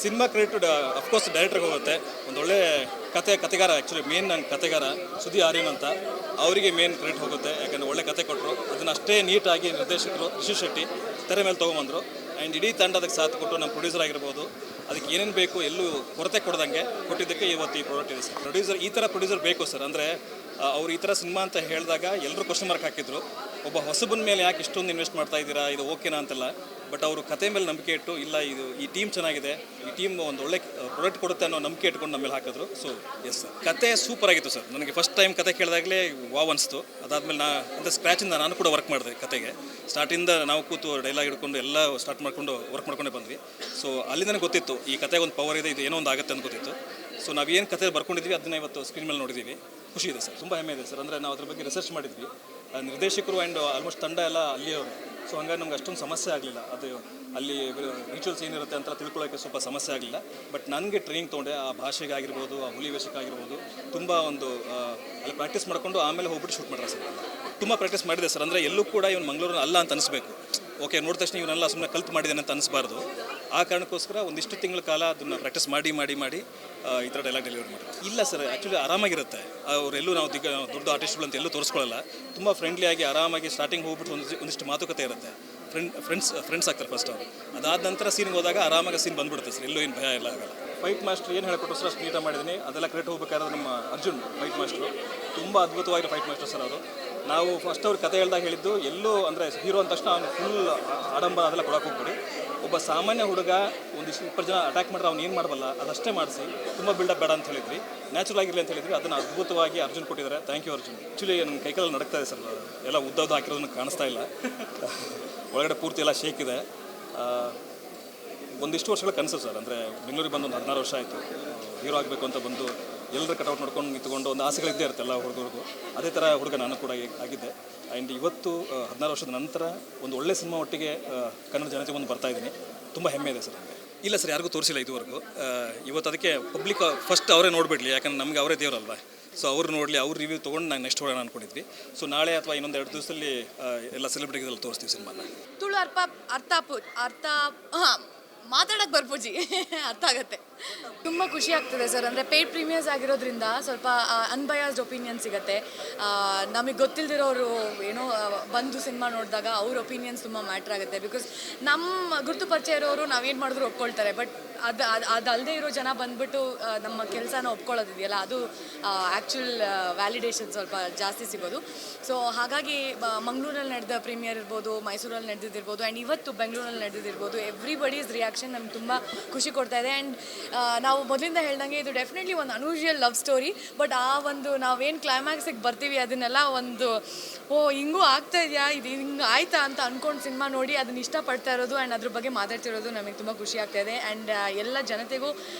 Cinema credit of course ಡೈರೆಕ್ಟರ್ಗೆ ಹೋಗುತ್ತೆ. ಒಂದು ಒಳ್ಳೆ ಕತೆಗಾರ, ಆ್ಯಕ್ಚುಲಿ ಮೇನ್ ಕತೆಗಾರ ಸುದಿ ಆರ್ಯನ್ ಅಂತ, ಅವರಿಗೆ ಮೇನ್ ಕ್ರೆಡಿಟ್ ಹೋಗುತ್ತೆ. ಯಾಕಂದರೆ ಒಳ್ಳೆ ಕತೆ ಕೊಟ್ಟರು, ಅದನ್ನು ಅಷ್ಟೇ ನೀಟಾಗಿ ನಿರ್ದೇಶಕರು ರಿಷಿ ಶೆಟ್ಟಿ ತೆರೆ ಮೇಲೆ ತೊಗೊಂಬಂದರು. ಆ್ಯಂಡ್ ಇಡೀ ತಂಡ ಅದಕ್ಕೆ ಸಾಥ್ ಕೊಟ್ಟು ನಮ್ಮ ಪ್ರೊಡ್ಯೂಸರ್ ಆಗಿರ್ಬೋದು, ಅದಕ್ಕೆ ಏನೇನು ಬೇಕು ಎಲ್ಲೂ ಕೊರತೆ ಕೊಡ್ದಂಗೆ ಕೊಟ್ಟಿದ್ದಕ್ಕೆ ಇವತ್ತು ಈ ಪ್ರಾಡಕ್ಟ್ ಇದೆ ಸರ್. ಈ ಥರ ಪ್ರೊಡ್ಯೂಸರ್ ಬೇಕು ಸರ್. ಅಂದರೆ ಅವ್ರು ಈ ಥರ ಸಿನಿಮಾ ಅಂತ ಹೇಳಿದಾಗ ಎಲ್ಲರೂ ಕ್ವಶನ್ ಮಾರ್ಕ್ ಹಾಕಿದ್ರು, ಒಬ್ಬ ಹೊಸಬನ ಮೇಲೆ ಯಾಕೆ ಇಷ್ಟೊಂದು ಇನ್ವೆಸ್ಟ್ ಮಾಡ್ತಾ ಇದ್ದೀರಾ, ಇದು ಓಕೆನಾ ಅಂತೆಲ್ಲ. ಬಟ್ ಅವರು ಕತೆ ಮೇಲೆ ನಂಬಿಕೆ ಇಟ್ಟು, ಇಲ್ಲ ಇದು ಈ ಟೀಮ್ ಚೆನ್ನಾಗಿದೆ, ಈ ಟೀಮ್ ಒಂದು ಒಳ್ಳೆ ಪ್ರಾಡಕ್ಟ್ ಕೊಡುತ್ತೆ ಅನ್ನೋ ನಂಬಿಕೆ ಇಟ್ಕೊಂಡು ನಮ್ಮ ಮೇಲೆ ಹಾಕಿದ್ರು. ಸೊ ಎಸ್ ಸರ್, ಕತೆ ಸೂಪರ್ ಆಗಿತ್ತು ಸರ್. ನನಗೆ ಫಸ್ಟ್ ಟೈಮ್ ಕತೆ ಕೇಳಿದಾಗಲೇ ವಾವ್ ಅನಿಸ್ತು. ಅದಾದಮೇಲೆ ಅಂದರೆ ಸ್ಕ್ರ್ಯಾಚಿಂದ ನಾನು ಕೂಡ ವರ್ಕ್ ಮಾಡಿದೆ ಕತೆಗೆ. ಸ್ಟಾರ್ಟಿಂದ ನಾವು ಕೂತು ಡೈಲಾಗ್ ಹಿಡ್ಕೊಂಡು ಎಲ್ಲ ಸ್ಟಾರ್ಟ್ ಮಾಡ್ಕೊಂಡು ವರ್ಕ್ ಮಾಡ್ಕೊಂಡೇ ಬಂದ್ವಿ. ಸೊ ಅಲ್ಲಿ ನನಗೆ ಗೊತ್ತಿತ್ತು ಈ ಕತೆಗೆ ಒಂದು ಪವರ್ ಇದೆ, ಇದು ಏನೋ ಒಂದು ಆಗುತ್ತೆ ಅಂತ ಗೊತ್ತಿತ್ತು. ಸೊ ನಾವೇನು ಕತೆ ಬರ್ಕೊಂಡಿದ್ವಿ ಅದನ್ನ ಇವತ್ತು ಸ್ಕ್ರೀನ್ ಮೇಲೆ ನೋಡಿದ್ದೀವಿ. ಖುಷಿ ಇದೆ ಸರ್, ತುಂಬ ಹೆಮ್ಮೆ ಇದೆ ಸರ್. ಅಂದರೆ ನಾವು ಅದ್ರ ಬಗ್ಗೆ ರಿಸರ್ಚ್ ಮಾಡಿದ್ವಿ, ನಿರ್ದೇಶಕರು ಆ್ಯಂಡ್ ಆಲ್ಮೋಸ್ಟ್ ತಂಡ ಎಲ್ಲ ಅಲ್ಲಿಯವರು. ಸೊ ಹಂಗಾಗಿ ನಮ್ಗೆ ಅಷ್ಟೊಂದು ಸಮಸ್ಯೆ ಆಗಲಿಲ್ಲ. ಅದು ಅಲ್ಲಿ ರಿಚುವಲ್ಸ್ ಏನಿರುತ್ತೆ ಅಂತ ತಿಳ್ಕೊಳ್ಳೋಕ್ಕೆ ಸ್ವಲ್ಪ ಸಮಸ್ಯೆ ಆಗಲಿಲ್ಲ. ಬಟ್ ನನಗೆ ಟ್ರೈನಿಂಗ್ ತೊಗೊಂಡೆ, ಆ ಭಾಷೆಗೆ ಆಗಿರ್ಬೋದು, ಆ ಹುಲಿ ವೇಷಕ್ಕೆ ಆಗಿರ್ಬೋದು, ತುಂಬ ಒಂದು ಅಲ್ಲಿ ಪ್ರಾಕ್ಟೀಸ್ ಮಾಡಿಕೊಂಡು ಆಮೇಲೆ ಹೋಗ್ಬಿಟ್ಟು ಶೂಟ್ ಮಾಡ್ರೆ ಸರ್. ತುಂಬ ಪ್ರಾಕ್ಟೀಸ್ ಮಾಡಿದೆ ಸರ್. ಅಂದರೆ ಎಲ್ಲೂ ಕೂಡ ಇವನು ಮಂಗಳೂರಿನ ಅಲ್ಲ ಅಂತ ಅನಿಸ್ಬೇಕು. ಓಕೆ, ನೋಡಿದ ತಕ್ಷಣ ಇವನ್ನೆಲ್ಲ ಸುಮ್ಮನೆ ಕಲ್ತು ಮಾಡಿದ್ದೇನೆ ಅಂತ ಅನಿಸ್ಬಾರ್ದು. ಆ ಕಾರಣಕ್ಕೋಸ್ಕರ ಒಂದಿಷ್ಟು ತಿಂಗಳ ಕಾಲ ಅದನ್ನು ಪ್ರಾಕ್ಟೀಸ್ ಮಾಡಿ ಈ ಥರ ಡೈಲಾಗ್ ಡೆಲಿವರಿ ಮಾಡಿ. ಇಲ್ಲ ಸರ್, ಆ್ಯಕ್ಚುಲಿ ಆರಾಮಾಗಿರುತ್ತೆ. ಅವರೆಲ್ಲೂ ನಾವು ದೊಡ್ಡ ಆರ್ಟಿಸ್ಟ್ಗಳು ಅಂತ ಎಲ್ಲೂ ತೋರಿಸ್ಕೊಳ್ಳಲ್ಲ. ತುಂಬ ಫ್ರೆಂಡ್ಲಿಯಾಗಿ ಆರಾಮಾಗಿ ಸ್ಟಾರ್ಟಿಂಗ್ ಹೋಗ್ಬಿಟ್ಟು ಒಂದಿಷ್ಟು ಮಾತುಕತೆ ಇರುತ್ತೆ. ಫ್ರೆಂಡ್ಸ್ ಆಗ್ತಾರೆ ಫಸ್ಟ್ ಅವರು. ಅದಾದ ನಂತರ ಸೀನ್ಗೆ ಹೋದಾಗ ಆರಾಮಾಗಿ ಸೀನ್ ಬಂದುಬಿಡುತ್ತೆ ಸರ್, ಎಲ್ಲೂ ಏನು ಭಯ ಇಲ್ಲ ಆಗಲ್ಲ. ಫೈಟ್ ಮಾಸ್ಟ್ರು ಏನು ಹೇಳ್ಕೊಟ್ರು ಸರ್, ಅಷ್ಟು ನೀಟಾಗಿ ಮಾಡಿದ್ದೀನಿ. ಅದೆಲ್ಲ ಕ್ರೆಡಿಟ್ ಹೋಗ್ಬೇಕಾದ್ರೆ ನಮ್ಮ ಅರ್ಜುನ್ ಫೈಟ್ ಮಾಸ್ಟ್ರು ತುಂಬ ಅದ್ಭುತವಾಗಿರೋ ಫೈಟ್ ಮಾಸ್ಟರ್ ಸರ್ ಅವರು. ನಾವು ಫಸ್ಟ್ ಅವ್ರು ಕತೆ ಹೇಳ್ದಾಗ ಹೇಳಿದ್ದು, ಎಲ್ಲೂ ಅಂದರೆ ಹೀರೋ ಅಂದ ತಕ್ಷಣ ಅವನು ಫುಲ್ ಆಡಂಬರ ಅದೆಲ್ಲ ಕೊಡೋಕೆ ಹೋಗ್ಬಿಡಿ. ಒಬ್ಬ ಸಾಮಾನ್ಯ ಹುಡುಗ ಒಂದಿಷ್ಟು 20 ಜನ ಅಟ್ಯಾಕ್ ಮಾಡಿದ್ರೆ ಅವ್ನು ಏನು ಮಾಡಬಲ್ಲ ಅದಷ್ಟೇ ಮಾಡಿಸಿ, ತುಂಬ ಬಿಲ್ಡಪ್ ಬೇಡ ಅಂತ ಹೇಳಿದ್ವಿ, ನ್ಯಾಚುರಲ್ ಆಗಿರಲಿ ಅಂತ ಹೇಳಿದ್ವಿ. ಅದನ್ನು ಅದ್ಭುತವಾಗಿ ಅರ್ಜುನ್ ಕೊಟ್ಟಿದ್ದಾರೆ. Thank you Arjun. ಆ್ಯಕ್ಚುಲಿ ನನ್ನ ಕೈಕಾಲಲ್ಲಿ ನಡಕ್ತಾ ಇದೆ ಸರ್, ಎಲ್ಲ ಉದ್ದದ್ದು ಹಾಕಿರೋದನ್ನು ಕಾಣಿಸ್ತಾ ಇಲ್ಲ. ಒಳಗಡೆ ಪೂರ್ತಿ ಎಲ್ಲ ಶೇಕ್ ಇದೆ. ಒಂದಿಷ್ಟು ವರ್ಷಗಳ ಕನಸು ಸರ್. ಅಂದರೆ ಬೆಂಗಳೂರಿಗೆ ಬಂದು ಒಂದು 16 ವರ್ಷ ಆಯಿತು. ಹೀರೋ ಆಗಬೇಕು ಅಂತ ಬಂದು ಎಲ್ಲರ ಕಟೌಟ್ ನೋಡ್ಕೊಂಡು ನಿಂತ್ಕೊಂಡು ಒಂದು ಆಸೆಗಳಿದ್ದೇ ಇರುತ್ತೆ ಎಲ್ಲ ಹುಡುಗರಿಗೂ. ಅದೇ ಥರ ಹುಡುಗ ನಾನು ಕೂಡ ಆಗಿದ್ದೆ. ಆ್ಯಂಡ್ ಇವತ್ತು 16 ವರ್ಷದ ನಂತರ ಒಂದು ಒಳ್ಳೆ ಸಿನಿಮಾ ಒಟ್ಟಿಗೆ ಕನ್ನಡ ಜನತೆ ಮುಂದೆ ಬರ್ತಾ ಇದ್ದೀನಿ. ತುಂಬ ಹೆಮ್ಮೆ ಇದೆ ಸರ್ ನನಗೆ. ಇಲ್ಲ ಸರ್, ಯಾರಿಗೂ ತೋರಿಸಿಲ್ಲ ಇದುವರೆಗೂ. ಇವತ್ತು ಅದಕ್ಕೆ ಪಬ್ಲಿಕ್ ಫಸ್ಟ್ ಅವರೇ ನೋಡಿಬಿಡಲಿ, ಯಾಕಂದ್ರೆ ನಮಗೆ ಅವರೇ ದೇವರಲ್ವ. ಸೊ ಅವ್ರು ನೋಡಲಿ, ಅವ್ರ ರಿವ್ಯೂ ತೊಗೊಂಡು ನಾನು ನೆಕ್ಸ್ಟ್ ಹೋಗೋಣ ಅಂದ್ಕೊಂಡಿದ್ವಿ. ಸೊ ನಾಳೆ ಅಥವಾ ಇನ್ನೊಂದು 2 ದಿವಸದಲ್ಲಿ ಎಲ್ಲ ಸೆಲೆಬ್ರಿಟಿಗೆಲ್ಲ ತೋರಿಸ್ತೀವಿ ಸಿನಿಮಾನ. ತುಳು ಅರ್ಥ ಮಾತಾಡಕ್ಕೆ ಬರ್ಪೂಜಿ ಅರ್ಥ ಆಗುತ್ತೆ. ತುಂಬ ಖುಷಿ ಆಗ್ತದೆ ಸರ್. ಅಂದರೆ ಪೇಯ್ಡ್ ಪ್ರೀಮಿಯರ್ಸ್ ಆಗಿರೋದ್ರಿಂದ ಸ್ವಲ್ಪ ಅನ್ಬಯಾಸ್ಡ್ ಒಪಿನಿಯನ್ ಸಿಗುತ್ತೆ. ನಮಗೆ ಗೊತ್ತಿಲ್ಲದಿರೋರು ಏನೋ ಬಂದು ಸಿನಿಮಾ ನೋಡಿದಾಗ ಅವ್ರ ಒಪಿನಿಯನ್ಸ್ ತುಂಬ ಮ್ಯಾಟ್ರ್ ಆಗುತ್ತೆ. ಬಿಕಾಸ್ ನಮ್ಮ ಗುರುತು ಪರಿಚಯ ಇರೋರು ನಾವೇನು ಮಾಡಿದ್ರು ಒಪ್ಕೊಳ್ತಾರೆ. ಬಟ್ ಅದಲ್ಲದೆ ಇರೋ ಜನ ಬಂದುಬಿಟ್ಟು ನಮ್ಮ ಕೆಲಸನ ಒಪ್ಕೊಳ್ಳೋದಿದೆಯಲ್ಲ, ಅದು ಆ್ಯಕ್ಚುಲ್ ವ್ಯಾಲಿಡೇಷನ್ ಸ್ವಲ್ಪ ಜಾಸ್ತಿ ಸಿಗೋದು. ಸೊ ಹಾಗಾಗಿ ಮಂಗಳೂರಲ್ಲಿ ನಡೆದ ಪ್ರೀಮಿಯರ್ ಇರ್ಬೋದು, ಮೈಸೂರಲ್ಲಿ ನಡೆದಿರ್ಬೋದು, ಆ್ಯಂಡ್ ಇವತ್ತು ಬೆಂಗಳೂರಲ್ಲಿ ನಡೆದಿರ್ಬೋದು, ಎವ್ರಿಬಡೀಸ್ ರಿಯಾಕ್ಷನ್ ನಮ್ಗೆ ತುಂಬ ಖುಷಿ ಕೊಡ್ತಾ ಇದೆ. ಆ್ಯಂಡ್ ನಾವು ಮೊದಲಿಂದ ಹೇಳ್ದಂಗೆ ಇದು ಡೆಫಿನೆಟ್ಲಿ ಒಂದು ಅನ್ಯೂಶುವಲ್ ಲವ್ ಸ್ಟೋರಿ. ಬಟ್ ಆ ಒಂದು ನಾವೇನು ಕ್ಲೈಮ್ಯಾಕ್ಸಿಗೆ ಬರ್ತೀವಿ ಅದನ್ನೆಲ್ಲ ಒಂದು ಹಿಂಗೂ ಆಗ್ತಾ ಇದೆಯಾ, ಇದು ಹಿಂಗೆ ಆಯ್ತಾ ಅಂತ ಅಂದ್ಕೊಂಡು ಸಿನಿಮಾ ನೋಡಿ ಅದನ್ನ ಇಷ್ಟಪಡ್ತಾ ಇರೋದು ಆ್ಯಂಡ್ ಅದ್ರ ಬಗ್ಗೆ ಮಾತಾಡ್ತಿರೋದು ನಮಗೆ ತುಂಬ ಖುಷಿ ಆಗ್ತಾ ಇದೆ. ಆ್ಯಂಡ್ ಎಲ್ಲ ಜನತೆಗೂ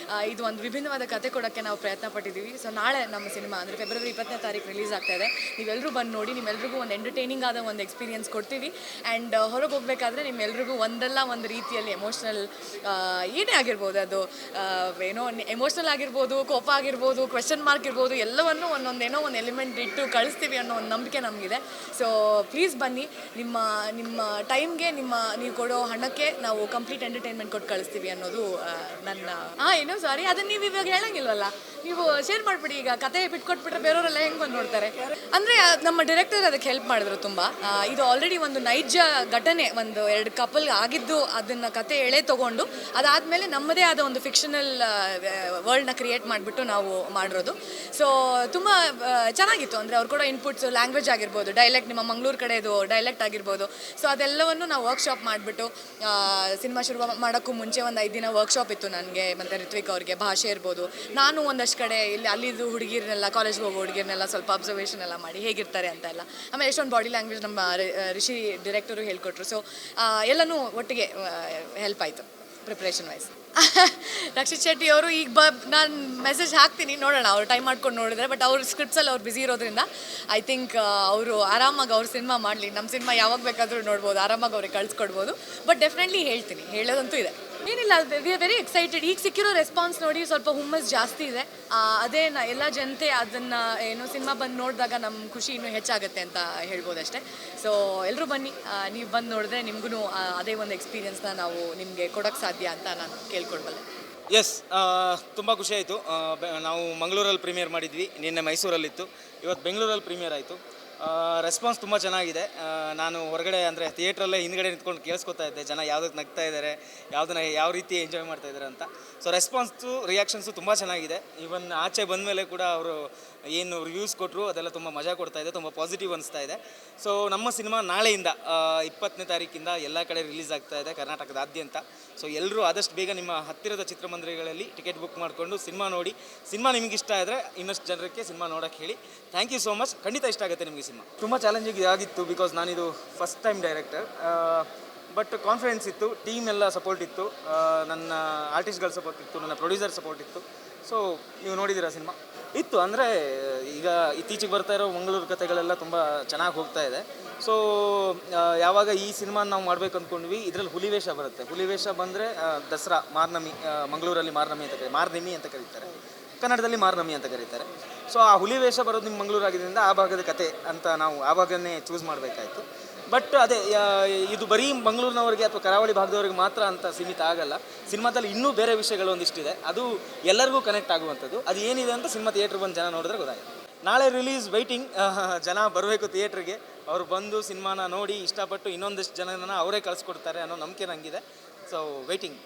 ಇದು ಒಂದು ವಿಭಿನ್ನವಾದ ಕತೆ ಕೊಡೋಕ್ಕೆ ನಾವು ಪ್ರಯತ್ನ ಪಟ್ಟಿದ್ದೀವಿ. ಸೊ ನಾಳೆ ನಮ್ಮ ಸಿನಿಮಾ ಅಂದರೆ ಫೆಬ್ರವರಿ 20ನೇ ತಾರೀಕು ರಿಲೀಸ್ ಆಗ್ತಾ ಇದೆ. ನೀವೆಲ್ಲರೂ ಬಂದು ನೋಡಿ, ನಿಮ್ಮೆಲ್ರಿಗೂ ಒಂದು ಎಂಟರ್ಟೈನಿಂಗ್ ಆದ ಒಂದು ಎಕ್ಸ್ಪೀರಿಯನ್ಸ್ ಕೊಡ್ತೀವಿ. ಆ್ಯಂಡ್ ಹೊರಗೆ ಹೋಗಬೇಕಾದ್ರೆ ನಿಮ್ಮೆಲ್ರಿಗೂ ಒಂದಲ್ಲ ಒಂದು ರೀತಿಯಲ್ಲಿ ಎಮೋಷ್ನಲ್ ಏನೇ ಆಗಿರ್ಬೋದು, ಅದು ಏನೋ ಎಮೋಷ್ನಲ್ ಆಗಿರ್ಬೋದು, ಕೋಪ ಆಗಿರ್ಬೋದು, ಕ್ವೆಶ್ಚನ್ ಮಾರ್ಕ್ ಇರ್ಬೋದು, ಎಲ್ಲವನ್ನು ಒಂದೊಂದೇನೋ ಒಂದು ಎಲಿಮೆಂಟ್ ಇಟ್ಟು ಕಳಿಸ್ತೀವಿ ಅನ್ನೋ ಒಂದು ನಂಬಿಕೆ ನಮಗಿದೆ. ಸೊ ಪ್ಲೀಸ್ ಬನ್ನಿ. ನಿಮ್ಮ ಟೈಮ್ಗೆ ನೀವು ಕೊಡೋ ಹಣಕ್ಕೆ ನಾವು ಕಂಪ್ಲೀಟ್ ಎಂಟರ್ಟೈನ್ಮೆಂಟ್ ಕೊಟ್ಟು ಕಳಿಸ್ತೀವಿ ಅನ್ನೋದು ನನ್ನ ಏನೋ ಸಾರಿ, ಅದನ್ನು ನೀವು ಇವಾಗ ಹೇಳಂಗಿಲ್ವಲ್ಲ, ನೀವು ಶೇರ್ ಮಾಡಿಬಿಡಿ. ಈಗ ಕತೆ ಬಿಟ್ಕೊಟ್ಬಿಟ್ರೆ ಬೇರೆಯವರೆಲ್ಲ ಹೆಂಗೆ ಬಂದು ನೋಡ್ತಾರೆ. ಅಂದರೆ ನಮ್ಮ ಡೈರೆಕ್ಟರ್ ಅದಕ್ಕೆ ಹೆಲ್ಪ್ ಮಾಡಿದ್ರು ತುಂಬ. ಇದು ಆಲ್ರೆಡಿ ಒಂದು ನೈಜ ಘಟನೆ, ಒಂದು 2 ಕಪಲ್ ಆಗಿದ್ದು ಅದನ್ನು ಕತೆ ಎಳೆ ತೊಗೊಂಡು ಅದಾದಮೇಲೆ ನಮ್ಮದೇ ಆದ ಒಂದು ಫಿಕ್ಷನಲ್ ವರ್ಲ್ಡ್ನ ಕ್ರಿಯೇಟ್ ಮಾಡಿಬಿಟ್ಟು ನಾವು ಮಾಡಿರೋದು. ಸೊ ತುಂಬ ಚೆನ್ನಾಗಿತ್ತು. ಅಂದರೆ ಅವ್ರು ಕೂಡ ಇನ್ಪುಟ್ಸು, ಲ್ಯಾಂಗ್ವೇಜ್ ಆಗಿರ್ಬೋದು, ಡೈಲೆಕ್ಟ್, ನಿಮ್ಮ ಮಂಗಳೂರು ಕಡೆದು ಡೈಲೆಕ್ಟ್ ಆಗಿರ್ಬೋದು. ಸೊ ಅದೆಲ್ಲವನ್ನು ನಾವು ವರ್ಕ್ಶಾಪ್ ಮಾಡಿಬಿಟ್ಟು ಸಿನಿಮಾ ಶುರು ಮಾಡೋಕ್ಕೂ ಮುಂಚೆ ಒಂದು 5 ದಿನ ವರ್ಕ್ಶಾಪ್ ಇತ್ತು ನನಗೆ ಮತ್ತು ರಿತ್ವಿಕ್ ಅವ್ರಿಗೆ. ಭಾಷೆ ಇರ್ಬೋದು, ನಾನು ಒಂದಷ್ಟು ಕಡೆ ಅಲ್ಲಿದ್ದು ಹುಡುಗಿರನ್ನೆಲ್ಲ, ಕಾಲೇಜ್ಗೆ ಹೋಗೋ ಹುಡುಗಿರನ್ನೆಲ್ಲ ಸ್ವಲ್ಪ ಅಬ್ಸರ್ವೇಷನ್ ಎಲ್ಲ ಮಾಡಿ ಹೇಗಿರ್ತಾರೆ ಅಂತ ಎಲ್ಲ. ಆಮೇಲೆ ಎಷ್ಟೊಂದು ಬಾಡಿ ಲ್ಯಾಂಗ್ವೇಜ್ ನಮ್ಮ ರಿಷಿ ಡೈರೆಕ್ಟರು ಹೇಳ್ಕೊಟ್ರು. ಸೊ ಎಲ್ಲನೂ ಒಟ್ಟಿಗೆ ಹೆಲ್ಪ್ ಆಯಿತು ಪ್ರಿಪ್ರೇಷನ್ ವೈಸ್. ರಕ್ಷಿತ್ ಶೆಟ್ಟಿ ಅವರು ಈಗ ನಾನು ಮೆಸೇಜ್ ಹಾಕ್ತೀನಿ, ನೋಡೋಣ ಅವ್ರು ಟೈಮ್ ಮಾಡ್ಕೊಂಡು ನೋಡಿದ್ರೆ. ಬಟ್ ಅವ್ರ ಸ್ಕ್ರಿಪ್ಟ್ಸಲ್ಲಿ ಅವ್ರು ಬ್ಯುಸಿ ಇರೋದ್ರಿಂದ ಐ ಥಿಂಕ್ ಅವರು ಆರಾಮಾಗಿ ಅವ್ರ ಸಿನಿಮಾ ಮಾಡಲಿ. ನಮ್ಮ ಸಿನಿಮಾ ಯಾವಾಗ ಬೇಕಾದರೂ ನೋಡ್ಬೋದು, ಆರಾಮಾಗಿ ಅವ್ರಿಗೆ ಕಳಿಸ್ಕೊಡ್ಬೋದು. ಬಟ್ ಡೆಫಿನೆಟ್ಲಿ ಹೇಳ್ತೀನಿ, ಹೇಳೋದಂತೂ ಇದೆ. ಏನಿಲ್ಲ, ವಿ ಆರ್ ವೆರಿ ಎಕ್ಸೈಟೆಡ್. ಈಗ ಸಿಕ್ಕಿರೋ ರೆಸ್ಪಾನ್ಸ್ ನೋಡಿ ಸ್ವಲ್ಪ ಹುಮ್ಮಸ್ ಜಾಸ್ತಿ ಇದೆ. ಅದೇ ಎಲ್ಲ ಜನತೆ ಅದನ್ನು ಏನೋ ಸಿನಿಮಾ ಬಂದು ನೋಡಿದಾಗ ನಮ್ಮ ಖುಷಿ ಇನ್ನೂ ಹೆಚ್ಚಾಗುತ್ತೆ ಅಂತ ಹೇಳ್ಬೋದಷ್ಟೇ. ಸೊ ಎಲ್ಲರೂ ಬನ್ನಿ, ನೀವು ಬಂದು ನೋಡಿದ್ರೆ ನಿಮಗೂ ಅದೇ ಒಂದು ಎಕ್ಸ್ಪೀರಿಯನ್ಸ್ನ ನಾವು ನಿಮಗೆ ಕೊಡೋಕ್ಕೆ ಸಾಧ್ಯ ಅಂತ ನಾನು ಕೇಳ್ಕೊಳ್ಬಲ್ಲೆ. ಎಸ್, ತುಂಬ ಖುಷಿ ಆಯಿತು. ನಾವು ಮಂಗಳೂರಲ್ಲಿ ಪ್ರೀಮಿಯರ್ ಮಾಡಿದ್ವಿ, ನಿನ್ನೆ ಮೈಸೂರಲ್ಲಿತ್ತು, ಇವತ್ತು ಬೆಂಗಳೂರಲ್ಲಿ ಪ್ರೀಮಿಯರ್ ಆಯಿತು. ರೆಸ್ಪಾನ್ಸ್ ತುಂಬ ಚೆನ್ನಾಗಿದೆ. ನಾನು ಹೊರಗಡೆ ಅಂದರೆ ಥಿಯೇಟ್ರಲ್ಲೇ ಹಿಂದ್ಗಡೆ ನಿಂತ್ಕೊಂಡು ಕೇಳಿಸ್ಕೊತಾ ಇದ್ದೆ, ಜನ ಯಾವುದಕ್ಕೆ ನಗ್ತಾ ಇದ್ದಾರೆ, ಯಾವುದನ್ನ ಯಾವ ರೀತಿ ಎಂಜಾಯ್ ಮಾಡ್ತಾ ಇದ್ದಾರೆ ಅಂತ. ಸೊ ರೆಸ್ಪಾನ್ಸು, ರಿಯಾಕ್ಷನ್ಸು ತುಂಬ ಚೆನ್ನಾಗಿದೆ. ಈವನ್ ಆಚೆ ಬಂದ ಮೇಲೆ ಕೂಡ ಅವರು ಏನು ರಿವ್ಯೂಸ್ ಕೊಟ್ಟರು ಅದೆಲ್ಲ ತುಂಬ ಮಜಾ ಕೊಡ್ತಾ ಇದೆ, ತುಂಬ ಪಾಸಿಟಿವ್ ಅನಿಸ್ತಾ ಇದೆ. ಸೊ ನಮ್ಮ ಸಿನಿಮಾ ನಾಳೆಯಿಂದ 20ನೇ ತಾರೀಕಿಂದ ಎಲ್ಲ ಕಡೆ ರಿಲೀಸ್ ಆಗ್ತಾ ಇದೆ ಕರ್ನಾಟಕದಾದ್ಯಂತ. ಸೊ ಎಲ್ಲರೂ ಆದಷ್ಟು ಬೇಗ ನಿಮ್ಮ ಹತ್ತಿರದ ಚಿತ್ರಮಂದಿರಗಳಲ್ಲಿ ಟಿಕೆಟ್ ಬುಕ್ ಮಾಡಿಕೊಂಡು ಸಿನಿಮಾ ನೋಡಿ. ಸಿನಿಮಾ ನಿಮಗೆ ಇಷ್ಟ ಆದರೆ ಇನ್ನಷ್ಟು ಜನರಿಗೆ ಸಿನಿಮಾ ನೋಡೋಕ್ಕೆ ಹೇಳಿ. Thank you so much. ಖಂಡಿತ ಇಷ್ಟ ಆಗುತ್ತೆ ನಿಮಗೆ ಸಿನಿಮಾ. ತುಂಬ ಚಾಲೆಂಜಿಂಗ್ ಆಗಿತ್ತು, ಬಿಕಾಸ್ ನಾನಿದು first time director. But confidence ಇತ್ತು, ಟೀಮ್ ಎಲ್ಲ ಸಪೋರ್ಟ್ ಇತ್ತು, ನನ್ನ ಆರ್ಟಿಸ್ಟ್ಗಳ ಸಪೋರ್ಟ್ ಇತ್ತು, ನನ್ನ ಪ್ರೊಡ್ಯೂಸರ್ ಸಪೋರ್ಟ್ ಇತ್ತು. ಸೊ ನೀವು ನೋಡಿದ್ದೀರಾ ಸಿನಿಮಾ ಇತ್ತು. ಅಂದರೆ ಈಗ ಇತ್ತೀಚೆಗೆ ಬರ್ತಾ ಇರೋ ಮಂಗಳೂರು ಕಥೆಗಳೆಲ್ಲ ತುಂಬ ಚೆನ್ನಾಗಿ ಹೋಗ್ತಾ ಇದೆ. ಸೊ ಯಾವಾಗ ಈ ಸಿನಿಮಾ ನಾವು ಮಾಡಬೇಕು ಅಂದ್ಕೊಂಡ್ವಿ, ಇದರಲ್ಲಿ ಹುಲಿವೇಷ ಬರುತ್ತೆ. ಹುಲಿವೇಷ ಬಂದರೆ ದಸರಾ, ಮಾರ್ನಮಿ, ಮಂಗಳೂರಲ್ಲಿ ಮಾರ್ನಮಿ ಅಂತ ಕರೀತಾರೆ, ಕನ್ನಡದಲ್ಲಿ ಮಾರ್ನಮಿ ಅಂತ ಕರೀತಾರೆ. ಸೊ ಆ ಹುಲಿವೇಷ ಬರೋದು ನಿಮ್ಮ ಮಂಗಳೂರು ಆಗಿದ್ದರಿಂದ ಆ ಭಾಗದ ಕತೆ ಅಂತ ನಾವು ಆ ಭಾಗನೇ ಚೂಸ್ ಮಾಡಬೇಕಾಯಿತು. ಬಟ್ ಅದೇ ಇದು ಬರೀ ಮಂಗಳೂರಿನವರಿಗೆ ಅಥವಾ ಕರಾವಳಿ ಭಾಗದವರಿಗೆ ಮಾತ್ರ ಅಂತ ಸೀಮಿತ ಆಗಲ್ಲ. ಸಿನಿಮಾದಲ್ಲಿ ಇನ್ನೂ ಬೇರೆ ವಿಷಯಗಳು ಒಂದಿಷ್ಟಿದೆ, ಅದು ಎಲ್ಲರಿಗೂ ಕನೆಕ್ಟ್ ಆಗುವಂಥದ್ದು. ಅದು ಏನಿದೆ ಅಂತ ಸಿನಿಮಾ ಥಿಯೇಟ್ರ್ ಬಂದು ಜನ ನೋಡಿದ್ರೆ ಗೊತ್ತಾಗುತ್ತೆ. ನಾಳೆ ರಿಲೀಸ್ ವೈಟಿಂಗ್. ಜನ ಬರಬೇಕು ಥಿಯೇಟ್ರಿಗೆ, ಅವರು ಬಂದು ಸಿನಿಮಾನ ನೋಡಿ ಇಷ್ಟಪಟ್ಟು ಇನ್ನೊಂದಿಷ್ಟು ಜನನ ಅವರೇ ಕಳಿಸ್ಕೊಡ್ತಾರೆ ಅನ್ನೋ ನಂಬಿಕೆ ನನಗಿದೆ. So waiting.